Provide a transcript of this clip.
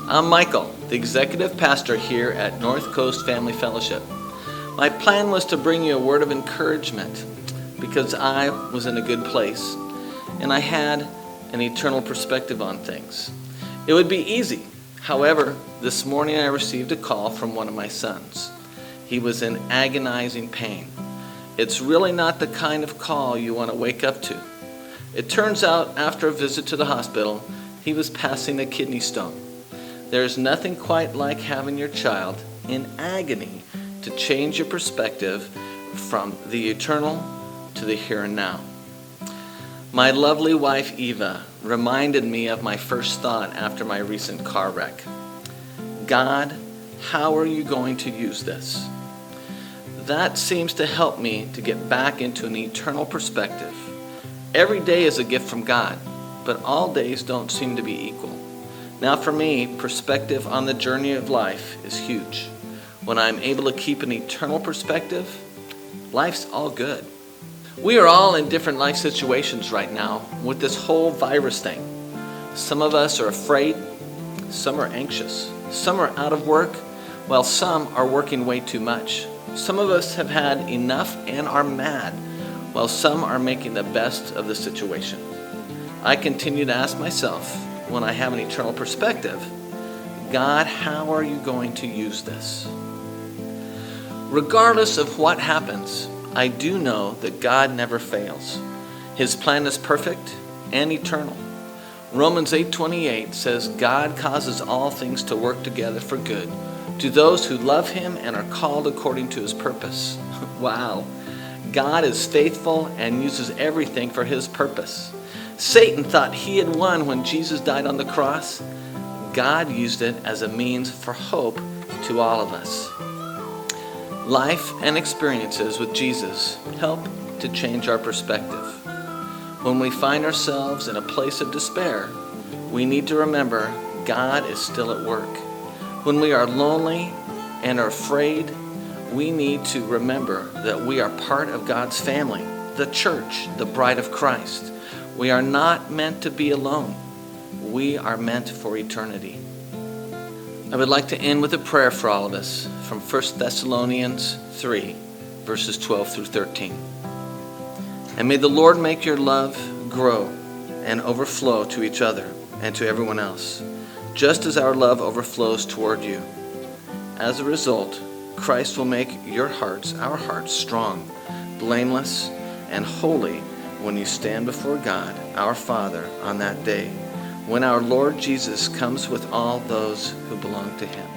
I'm Michael, the executive pastor here at North Coast Family Fellowship. My plan was to bring you a word of encouragement because I was in a good place and I had an eternal perspective on things. It would be easy. However, this morning I received a call from one of my sons. He was in agonizing pain. It's really not the kind of call you want to wake up to. It turns out after a visit to the hospital, he was passing a kidney stone. There's nothing quite like having your child in agony to change your perspective from the eternal to the here and now. My lovely wife Eva reminded me of my first thought after my recent car wreck. God, how are you going to use this? That seems to help me to get back into an eternal perspective. Every day is a gift from God, but all days don't seem to be equal. Now for me, perspective on the journey of life is huge. When I'm able to keep an eternal perspective, life's all good. We are all in different life situations right now with this whole virus thing. Some of us are afraid, some are anxious, some are out of work, while some are working way too much. Some of us have had enough and are mad, while some are making the best of the situation. I continue to ask myself, when I have an eternal perspective, God, how are you going to use this? Regardless of what happens, I do know that God never fails. His plan is perfect and eternal. Romans 8:28 says, God causes all things to work together for good to those who love him and are called according to his purpose. Wow. God is faithful and uses everything for his purpose. Satan thought he had won when Jesus died on the cross. God used it as a means for hope to all of us. Life and experiences with Jesus help to change our perspective. When we find ourselves in a place of despair, we need to remember God is still at work. When we are lonely and are afraid, we need to remember that we are part of God's family, the church, the bride of Christ. We are not meant to be alone. We are meant for eternity. I would like to end with a prayer for all of us from 1 Thessalonians 3, verses 12 through 13. And may the Lord make your love grow and overflow to each other and to everyone else, just as our love overflows toward you. As a result, Christ will make your hearts, our hearts, strong, blameless, and holy when you stand before God, our Father, on that day, when our Lord Jesus comes with all those who belong to him.